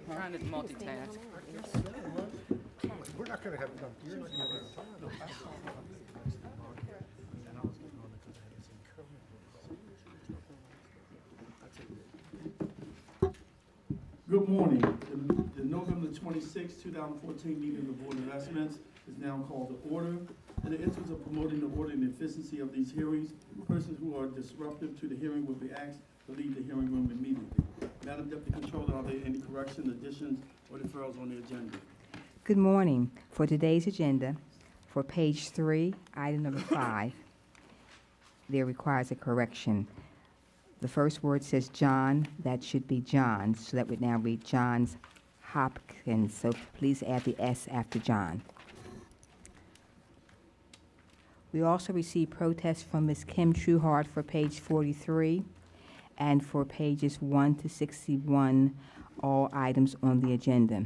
Trying to multitask. We're not gonna have, no, you're not gonna have. Good morning. The November 26, 2014 meeting of the Board of Investments is now called to order. In the interest of promoting the order and efficiency of these hearings, persons who are disruptive to the hearing will be asked to leave the hearing room immediately. Madam Deputy Controller, are there any corrections, additions, or deferrals on the agenda? Good morning. For today's agenda, for page 3, item number 5, there requires a correction. The first word says John, that should be John's, so that would now read Johns Hopkins. So please add the S after John. We also received protests from Ms. Kim Trueheart for page 43 and for pages 1 to 61, all items on the agenda.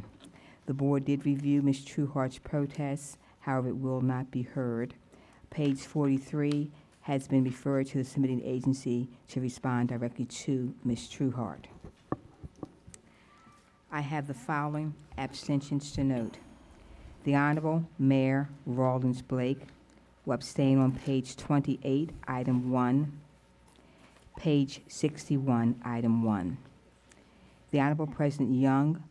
The board did review Ms. Trueheart's protests, however, it will not be heard. Page 43 has been referred to the submitting agency to respond directly to Ms. Trueheart. I have the following abstentions to note. The Honorable Mayor Rawlins Blake will abstain on page 28, item 1, page 61, item 1. The Honorable President Young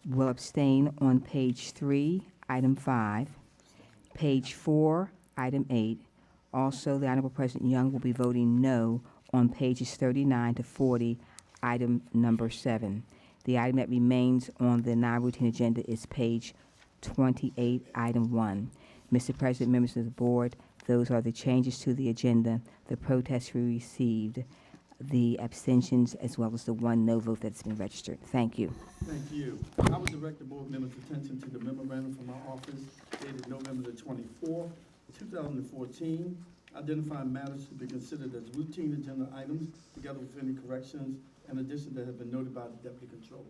will abstain on page 3, item 5, page 4, item 8. Also, the Honorable President Young will be voting no on pages 39 to 40, item number 7. The item that remains on the non-routine agenda is page 28, item 1. Mr. President, members of the board, those are the changes to the agenda, the protests we received, the abstentions, as well as the one no vote that's been registered. Thank you. Thank you. I would direct the board members' attention to the memorandum from our office dated November the 24th, 2014, identifying matters to be considered as routine agenda items, together with any corrections and additions that have been noted by the Deputy Controller.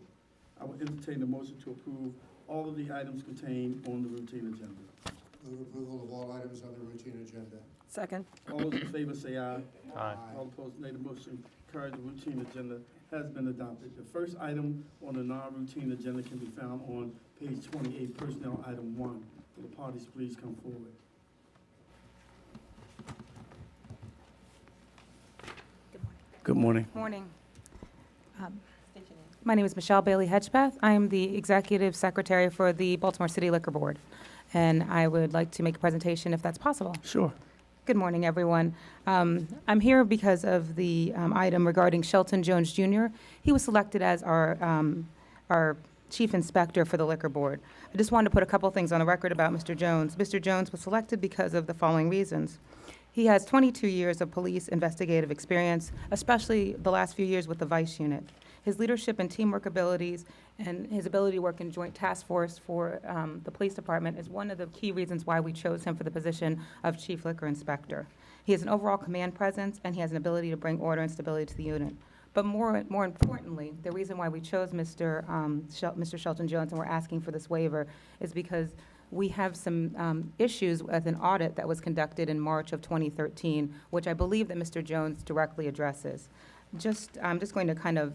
I will entertain the motion to approve all of the items contained on the routine agenda. Move approval of all items on the routine agenda. Second. All those in favor say aye. Aye. All opposed, nay. The motion carried. The routine agenda has been adopted. The first item on the non-routine agenda can be found on page 28, personnel item 1. Will the parties please come forward? Good morning. Morning. My name is Michelle Bailey Hedgepeth. I am the Executive Secretary for the Baltimore City Liquor Board, and I would like to make a presentation if that's possible. Sure. Good morning, everyone. I'm here because of the item regarding Shelton Jones Jr. He was selected as our Chief Inspector for the Liquor Board. I just wanted to put a couple things on the record about Mr. Jones. Mr. Jones was selected because of the following reasons. He has 22 years of police investigative experience, especially the last few years with the Vice Unit. His leadership and teamwork abilities and his ability to work in joint task force for the police department is one of the key reasons why we chose him for the position of Chief Liquor Inspector. He has an overall command presence, and he has an ability to bring order and stability to the unit. But more importantly, the reason why we chose Mr. Shelton Jones and we're asking for this waiver is because we have some issues with an audit that was conducted in March of 2013, which I believe that Mr. Jones directly addresses. I'm just going to kind of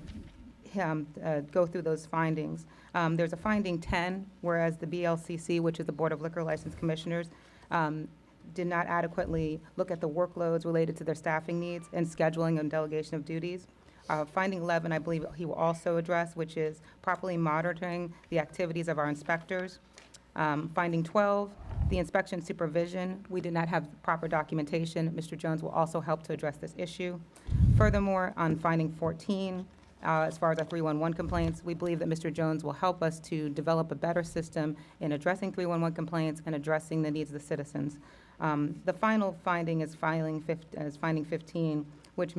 go through those findings. There's a finding 10, whereas the BLCC, which is the Board of Liquor License Commissioners, did not adequately look at the workloads related to their staffing needs and scheduling and delegation of duties. Finding 11, I believe he will also address, which is properly monitoring the activities of our inspectors. Finding 12, the inspection supervision. We did not have proper documentation. Mr. Jones will also help to address this issue. Furthermore, on finding 14, as far as our 311 complaints, we believe that Mr. Jones will help us to develop a better system in addressing 311 complaints and addressing the needs of the citizens. The final finding is finding 15, which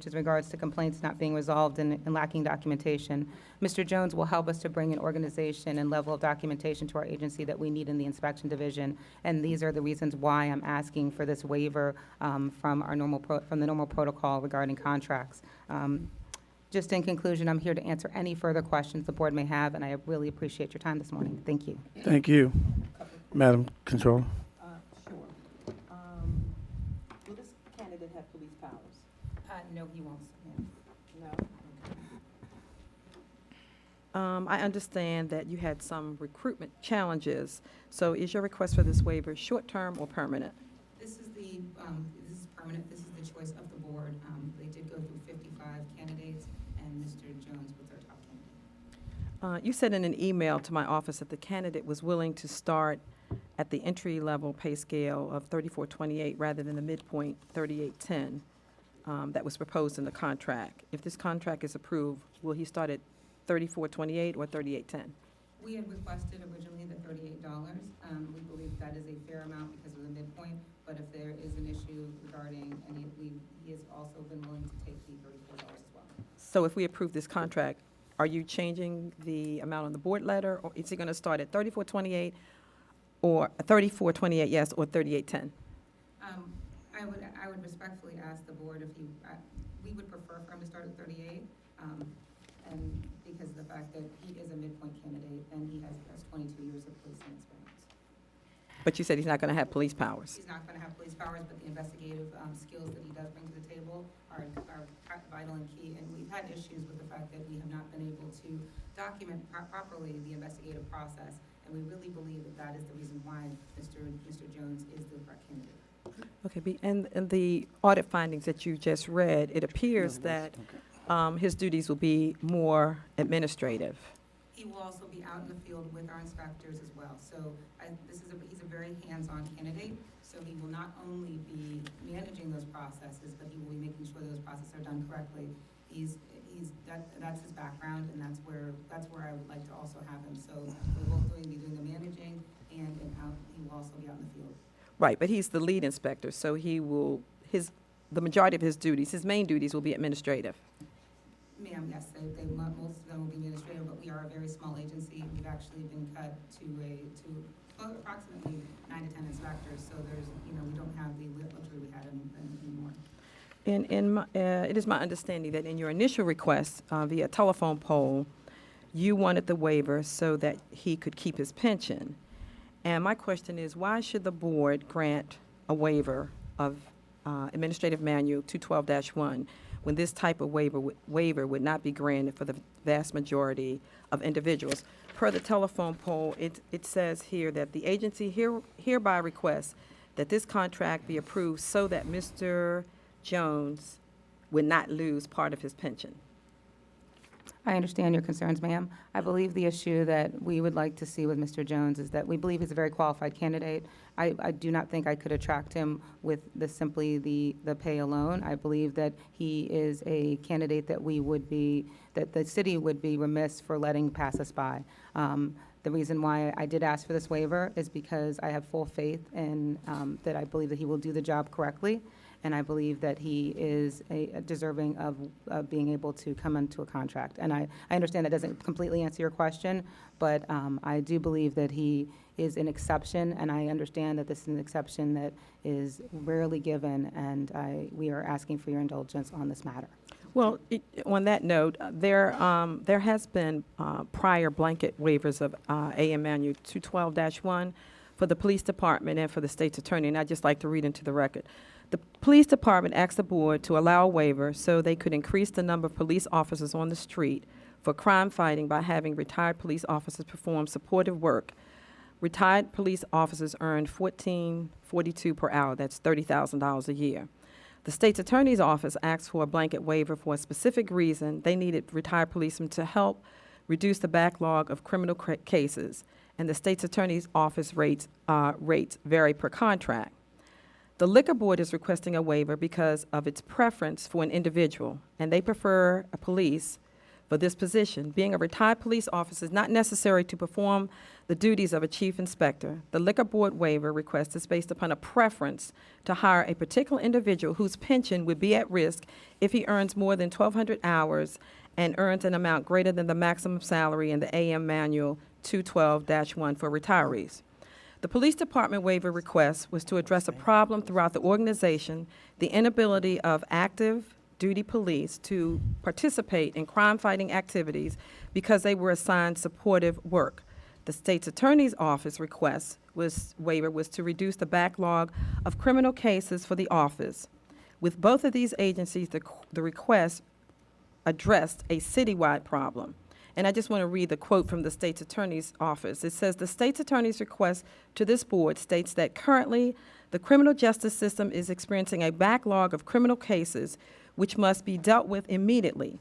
is regards to complaints not being resolved and lacking documentation. Mr. Jones will help us to bring an organization and level of documentation to our agency that we need in the inspection division, and these are the reasons why I'm asking for this waiver from the normal protocol regarding contracts. Just in conclusion, I'm here to answer any further questions the board may have, and I really appreciate your time this morning. Thank you. Thank you. Madam Controller. Sure. Will this candidate have police powers? No, he won't. No? I understand that you had some recruitment challenges. So is your request for this waiver short-term or permanent? This is this is permanent, this is the choice of the board. They did go through 55 candidates, and Mr. Jones was their top candidate. You said in an email to my office that the candidate was willing to start at the entry-level pay scale of 3428 rather than the midpoint 3810 that was proposed in the contract. If this contract is approved, will he start at 3428 or 3810? We had requested originally the $38. We believe that is a fair amount because of the midpoint, but if there is an issue regarding he has also been willing to take the $34 as well. So if we approve this contract, are you changing the amount on the board letter, or is he going to start at 3428 or 3428, yes, or 3810? I would respectfully ask the board if we would prefer for him to start at 38, and because of the fact that he is a midpoint candidate and he has 22 years of policing experience. But you said he's not going to have police powers. He's not going to have police powers, but the investigative skills that he does bring to the table are vital and key. And we've had issues with the fact that we have not been able to document properly the investigative process. And we really believe that that is the reason why Mr. Jones is the correct candidate. Okay, and the audit findings that you just read, it appears that his duties will be more administrative. He will also be out in the field with our inspectors as well. So he's a very hands-on candidate. So he will not only be managing those processes, but he will be making sure those processes are done correctly. That's his background, and that's where I would like to also have him. So we're both going to be doing the managing, and he will also be out in the field. Right, but he's the lead inspector, so the majority of his duties, his main duties will be administrative. Ma'am, yes, most of them will be administrative, but we are a very small agency. We've actually been cut to approximately 9 to 10 inspectors, so we don't have the luxury we had anymore. It is my understanding that in your initial request via telephone poll, you wanted the waiver so that he could keep his pension. And my question is, why should the board grant a waiver of Administrative Manual 212-1 when this type of waiver would not be granted for the vast majority of individuals? Per the telephone poll, it says here that the agency hereby requests that this contract be approved so that Mr. Jones would not lose part of his pension. I understand your concerns, ma'am. I believe the issue that we would like to see with Mr. Jones is that we believe he's a very qualified candidate. I do not think I could attract him with simply the pay alone. I believe that he is a candidate that that the city would be remiss for letting pass us by. The reason why I did ask for this waiver is because I have full faith in that I believe that he will do the job correctly. And I believe that he is deserving of being able to come into a contract. And I understand that doesn't completely answer your question, but I do believe that he is an exception, and I understand that this is an exception that is rarely given, and we are asking for your indulgence on this matter. Well, on that note, there has been prior blanket waivers of AM Manual 212-1 for the police department and for the state's attorney, and I'd just like to read into the record. The police department asked the board to allow a waiver so they could increase the number of police officers on the street for crime fighting by having retired police officers perform supportive work. Retired police officers earned $14.42 per hour. That's $30,000 a year. The state's attorney's office asked for a blanket waiver for a specific reason. They needed retired policemen to help reduce the backlog of criminal cases, and the state's attorney's office rates vary per contract. The liquor board is requesting a waiver because of its preference for an individual, and they prefer a police for this position. Being a retired police officer is not necessary to perform the duties of a chief inspector. The liquor board waiver request is based upon a preference to hire a particular individual whose pension would be at risk if he earns more than 1,200 hours and earns an amount greater than the maximum salary in the AM Manual 212-1 for retirees. The police department waiver request was to address a problem throughout the organization, the inability of active duty police to participate in crime-fighting activities because they were assigned supportive work. The state's attorney's office waiver was to reduce the backlog of criminal cases for the office. With both of these agencies, the request addressed a citywide problem. And I just want to read the quote from the state's attorney's office. It says, "The state's attorney's request to this board states that currently the criminal justice system is experiencing a backlog of criminal cases which must be dealt with immediately.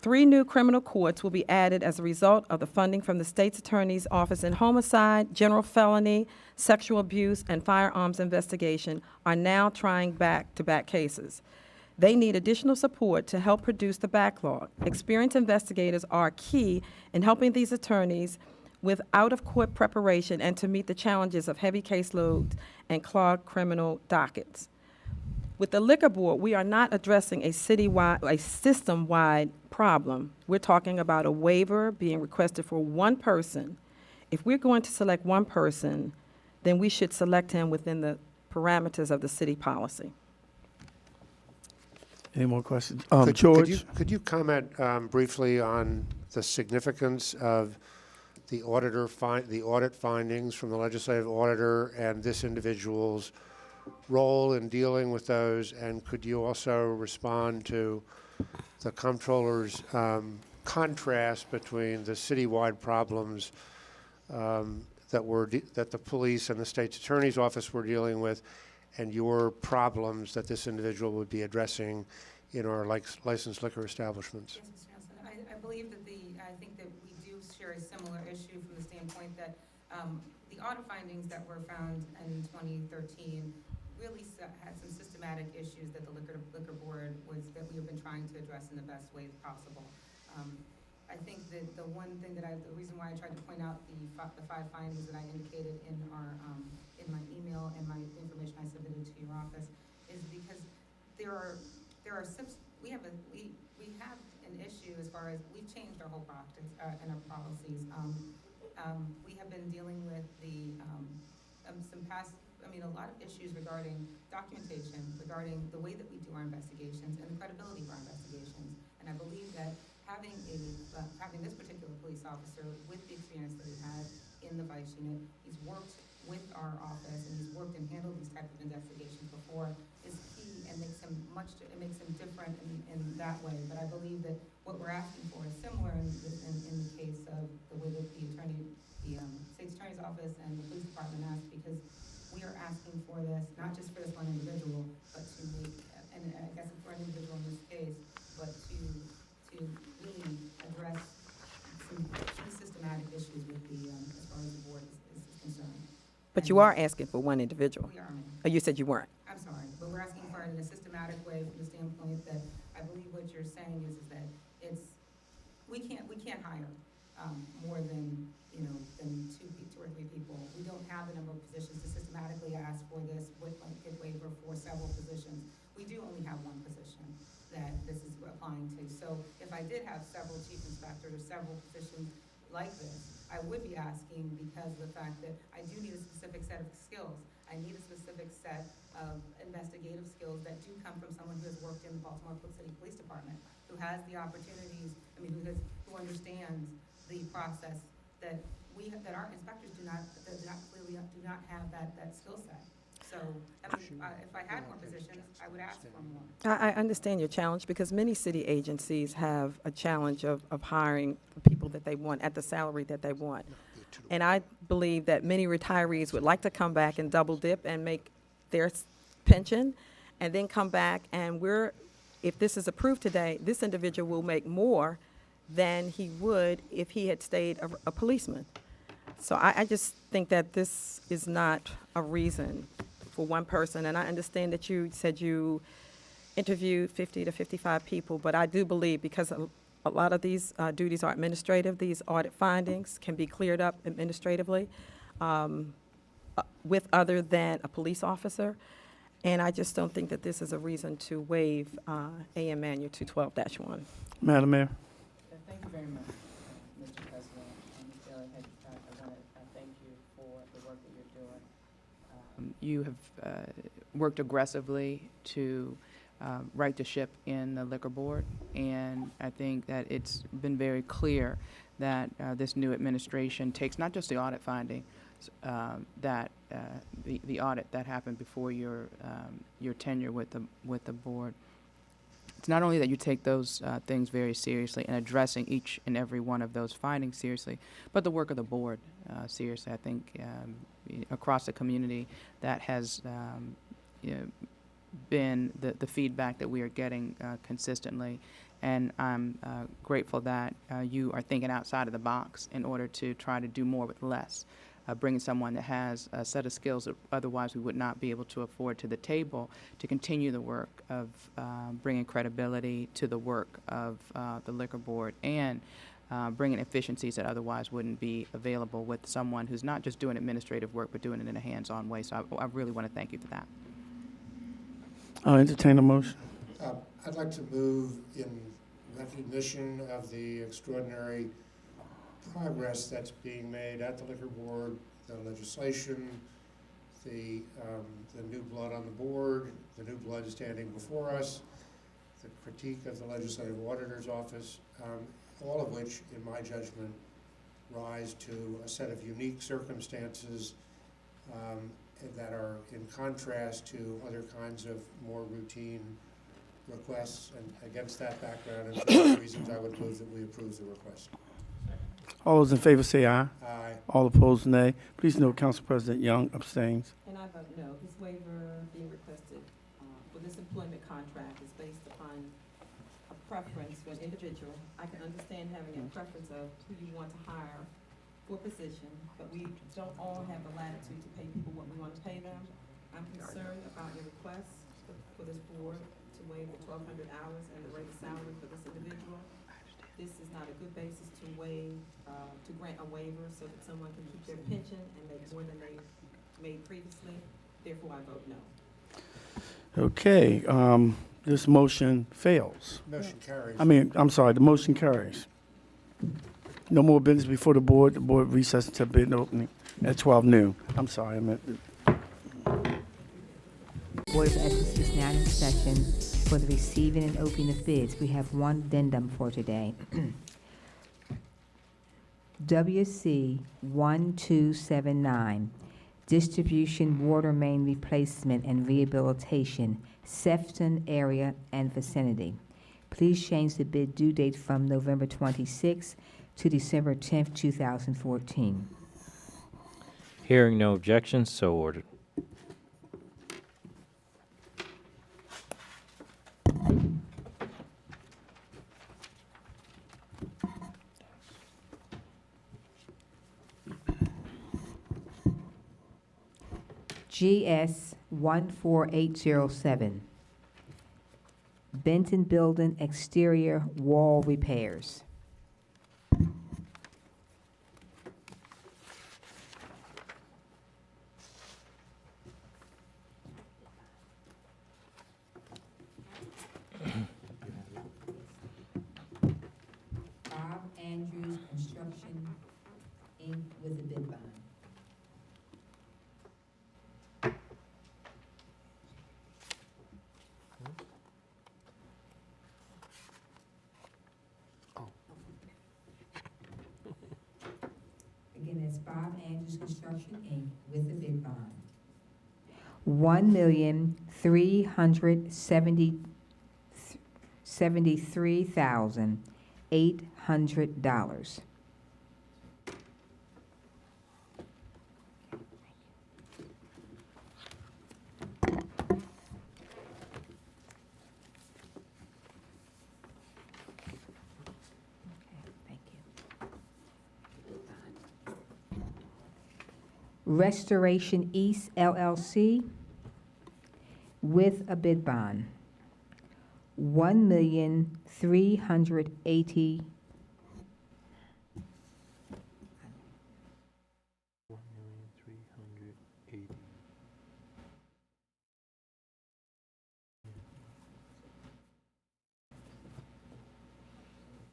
3 new criminal courts will be added as a result of the funding from the state's attorney's office in homicide, general felony, sexual abuse, and firearms investigation are now trying back-to-back cases. They need additional support to help reduce the backlog. Experienced investigators are key in helping these attorneys with out-of-court preparation and to meet the challenges of heavy caseloads and clogged criminal dockets. With the liquor board, we are not addressing a system-wide problem. We're talking about a waiver being requested for one person. If we're going to select one person, then we should select him within the parameters of the city policy." Any more questions? George? Could you comment briefly on the significance of the the audit findings from the legislative auditor and this individual's role in dealing with those? And could you also respond to the comptroller's contrast between the citywide problems that the police and the state's attorney's office were dealing with, and your problems that this individual would be addressing in our licensed liquor establishments? Yes, Mr. Nelson. I believe that I think that we do share a similar issue from the standpoint that the audit findings that were found in 2013 really had some systematic issues that the liquor board that we have been trying to address in the best ways possible. I think that the reason why I tried to point out the 5 findings that I indicated in my email and my information I submitted to your office is because we have an issue as far as we've changed our whole practice and our policies. We have been dealing with a lot of issues regarding documentation, regarding the way that we do our investigations and the credibility of our investigations. And I believe that having this particular police officer with the experience that he had in the vice unit, he's worked with our office and he's worked and handled these types of investigations before, is key and makes him different in that way. But I believe that what we're asking for is similar in the case of the way that the state's attorney's office and the police department asked, because we are asking for this, not just for this one individual, but to make, and I guess for an individual in this case, but to really address some key systematic issues with as far as the board is concerned. But you are asking for one individual. We are, ma'am. Oh, you said you weren't. I'm sorry, but we're asking for it in a systematic way from the standpoint that I believe what you're saying is that we can't hire more than two or three people. We don't have the number of positions to systematically ask for this blanket waiver for several positions. We do only have one position that this is applying to. So if I did have several chief inspectors or several positions like this, I would be asking because of the fact that I do need a specific set of skills. I need a specific set of investigative skills that do come from someone who has worked in the Baltimore City Police Department, who has the opportunities, who understands the process that our inspectors do not have that skill set. So, if I had more positions, I would ask for more. I understand your challenge because many city agencies have a challenge of hiring the people that they want at the salary that they want. And I believe that many retirees would like to come back and double dip and make their pension and then come back and if this is approved today, this individual will make more than he would if he had stayed a policeman. So I just think that this is not a reason for one person. And I understand that you said you interviewed 50 to 55 people, but I do believe because a lot of these duties are administrative, these audit findings can be cleared up administratively with other than a police officer. And I just don't think that this is a reason to waive AM Manual 212-1. Madam Mayor. Thank you very much, Mr. President. Ms. Bailey, I want to thank you for the work that you're doing. You have worked aggressively to right the ship in the liquor board, and I think that it's been very clear that this new administration takes not just the audit finding, that the audit that happened before your tenure with the board, it's not only that you take those things very seriously and addressing each and every one of those findings seriously, but the work of the board seriously. I think across the community that has you know, been the feedback that we are getting consistently. And I'm grateful that you are thinking outside of the box in order to try to do more with less. Bringing someone that has a set of skills that otherwise we would not be able to afford to the table to continue the work of bringing credibility to the work of the liquor board and bringing efficiencies that otherwise wouldn't be available with someone who's not just doing administrative work but doing it in a hands-on way. So I really want to thank you for that. I'll entertain a motion. I'd like to move in recognition of the extraordinary progress that's being made at the liquor board, the legislation, the new blood on the board, the new blood standing before us, the critique of the legislative auditor's office, all of which, in my judgment, rise to a set of unique circumstances that are in contrast to other kinds of more routine requests. And against that background, and for those reasons, I would move that we approve the request. All those in favor say aye. Aye. All opposed, nay. Please note Council President Young abstains. And I vote no. This waiver being requested for this employment contract is based upon a preference for an individual. I can understand having a preference of who you want to hire for a position, but we don't all have the latitude to pay people what we want to pay them. I'm concerned about your request for this board to waive the 1,200 hours and the rate of salary for this individual. This is not a good basis to grant a waiver so that someone can keep their pension and make more than they made previously. Therefore, I vote no. Okay, this motion fails. Motion carries. I'm sorry, the motion carries. No more business before the board. The board recessed until bid opening at 12 noon. I'm sorry, I meant. Board of Ethics is now in session for the receiving and opening of bids. We have one addendum for today. WC 1279, distribution water main replacement and rehabilitation, Sefton area and vicinity. Please change the bid due date from November 26th to December 10th, 2014. Hearing no objections, so ordered. GS 14807, Benton Building exterior wall repairs. Bob Andrews Construction, Inc. with a bid bond. Again, that's Bob Andrews Construction, Inc. with a bid bond. $1,373,800. Restoration East LLC with a bid bond, $1,380,000.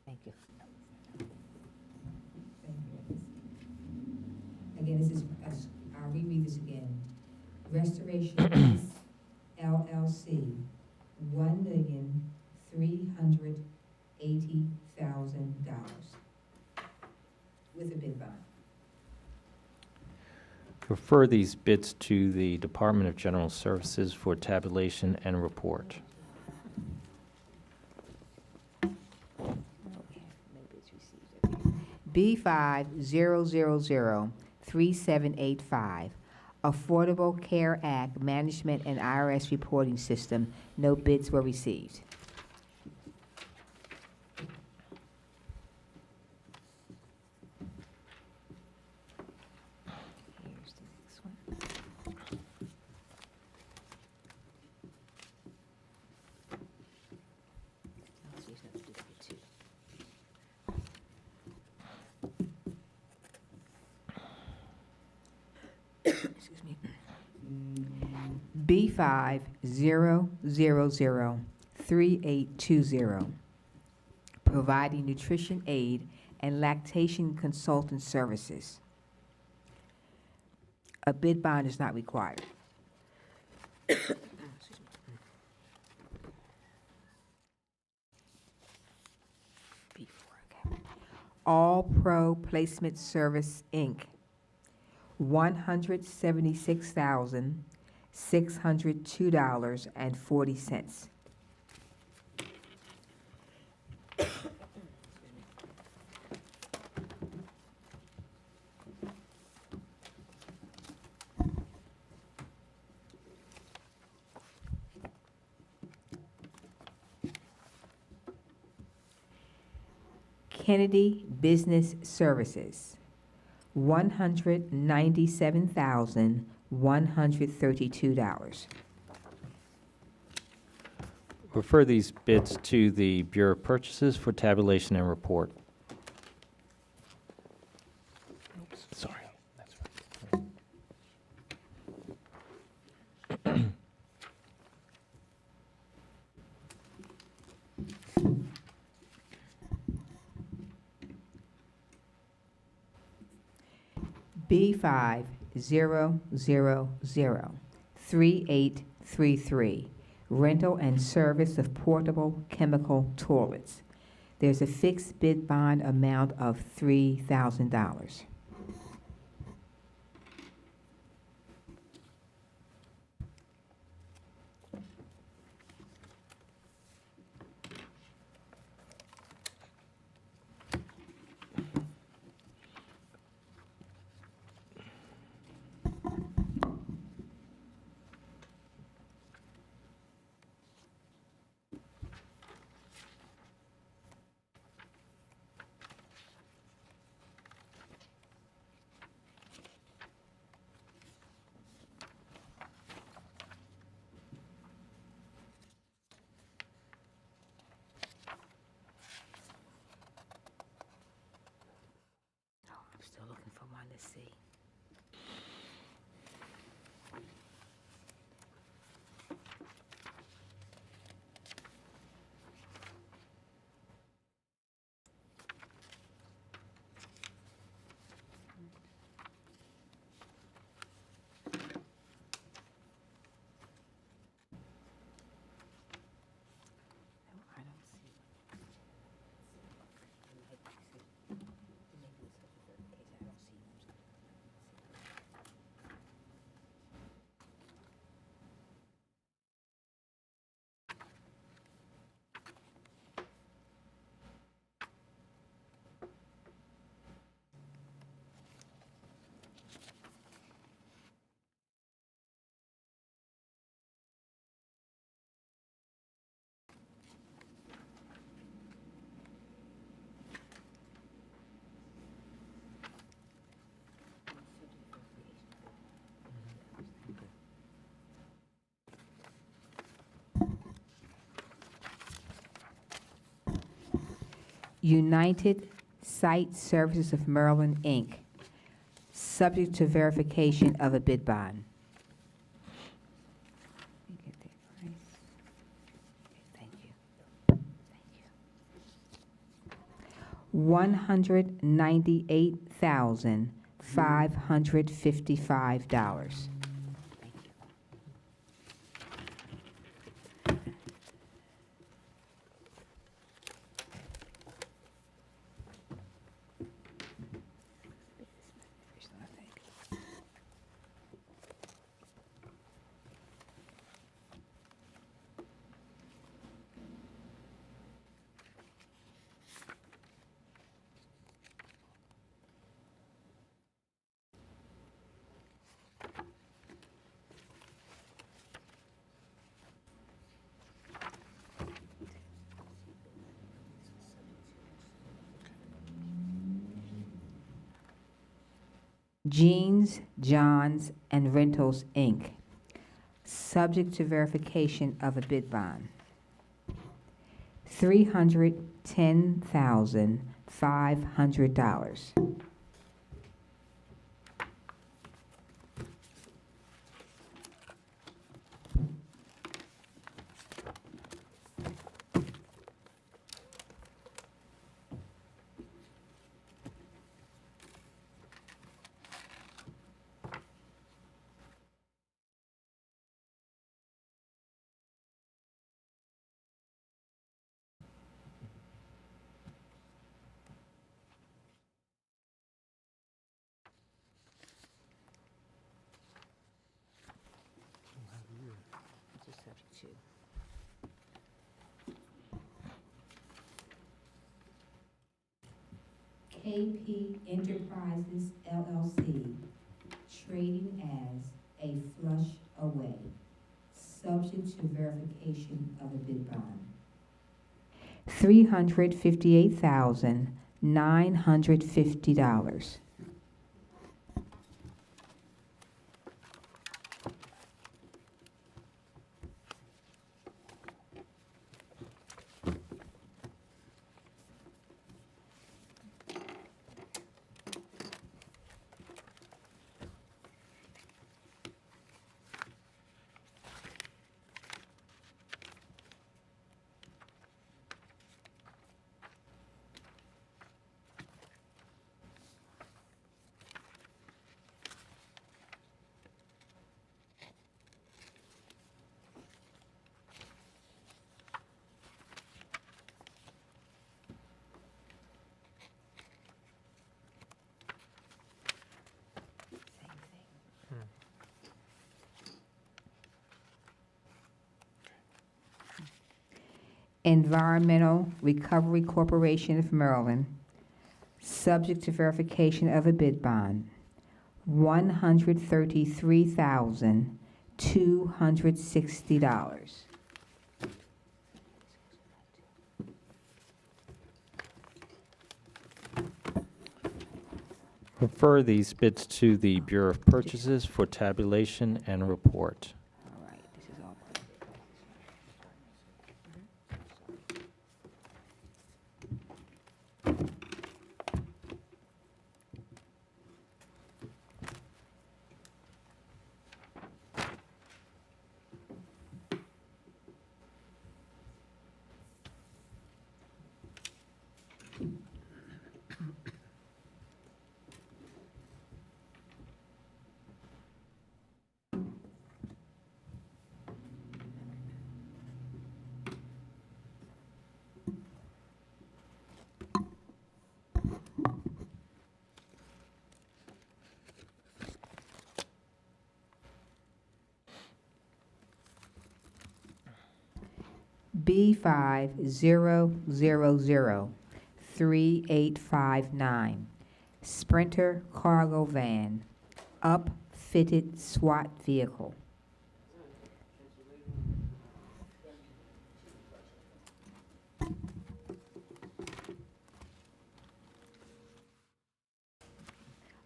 Thank you. Again, this is, I'll reread this again. Restoration East LLC, $1,380,000 with a bid bond. Refer these bids to the Department of General Services for tabulation and report. B50003785, Affordable Care Act Management and IRS Reporting System. No bids were received. Here's the next one. Oh, so there's no duplicate too. Excuse me. B50003820, providing nutrition aid and lactation consultant services. A bid bond is not required. B4, okay. All Pro Placement Service, Inc., $176,602.40. Kennedy Business Services, $197,132. Refer these bids to the Bureau of Purchases for tabulation and report. Sorry. That's right. B50003833, rental and service of portable chemical toilets. There's a fixed bid bond amount of $3,000. I'm still looking for one to see. No, I don't see it. Maybe it's such a certain case, I don't see them. United Site Services of Maryland, Inc., subject to verification of a bid bond. Let me get that price. Okay, thank you. Thank you. $198,555. Thank you. Jeans, Johns, and Rentals, Inc., subject to verification of a bid bond. $310,500. KP Enterprises LLC, trading as a Flush Away, subject to verification of a bid bond. $358,950. Environmental Recovery Corporation of Maryland, subject to verification of a bid bond. $133,260. Refer these bids to the Bureau of Purchases for tabulation and report. All right, this is all. B50003859, Sprinter Cargo Van, upfitted SWAT vehicle.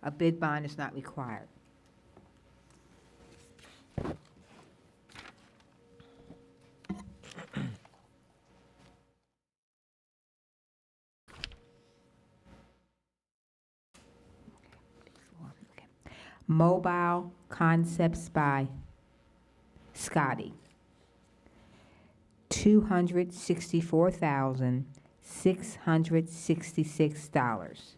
A bid bond is not required. Mobile Concepts by Scotty, $264,666.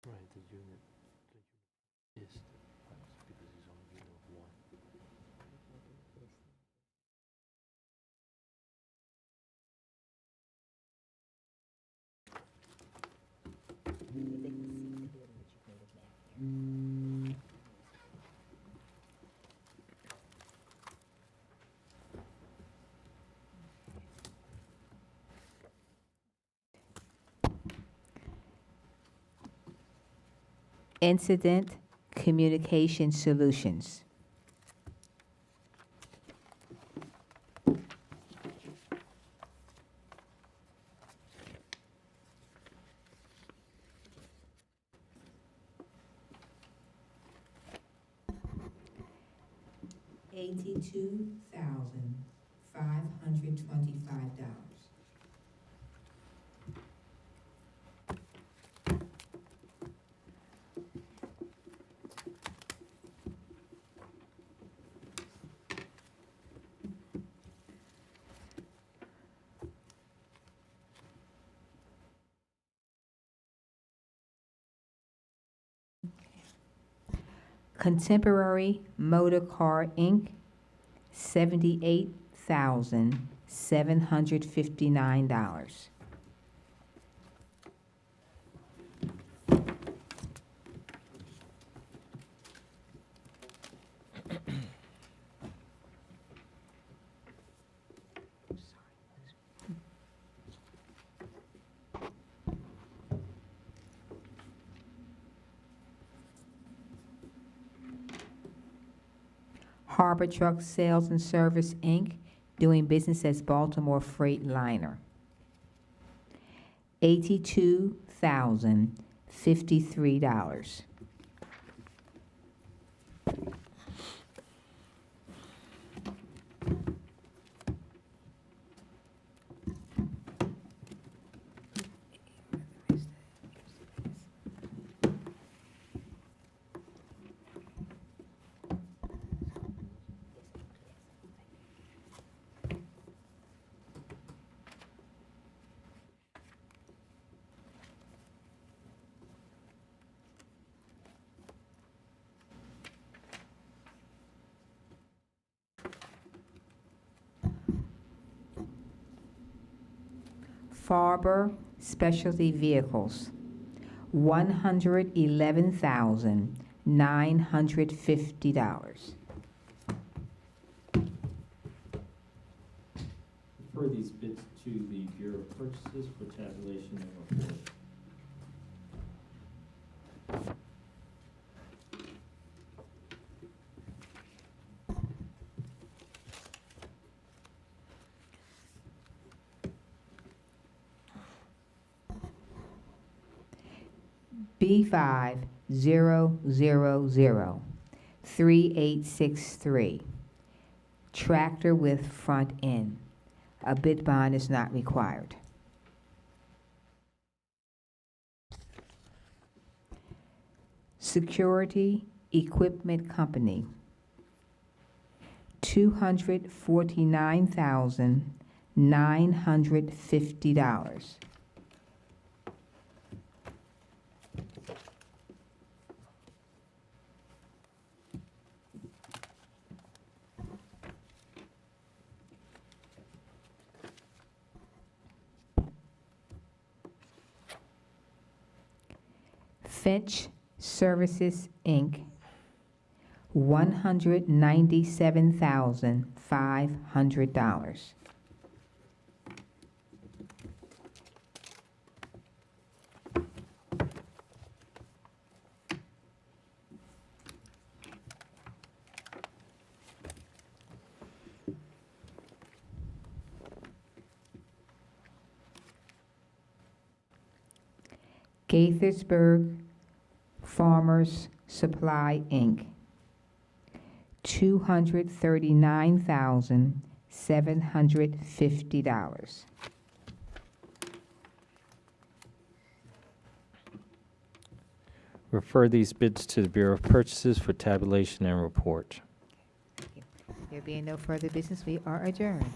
Right, the unit is Incident Communication Solutions. $82,525. Contemporary Motor Car, Inc., $78,759. Harbor Truck Sales and Service, Inc., doing business as Baltimore Freight Liner, $82,053. Farber Specialty Vehicles, $111,950. Refer these bids to the Bureau of Purchases for tabulation and report. B50003863, tractor with front end. A bid bond is not required. Security Equipment Company, $249,950. Finch Services, Inc., $197,500. Gaithersburg Farmers Supply, Inc., $239,750. Refer these bids to the Bureau of Purchases for tabulation and report. There being no further business, we are adjourned.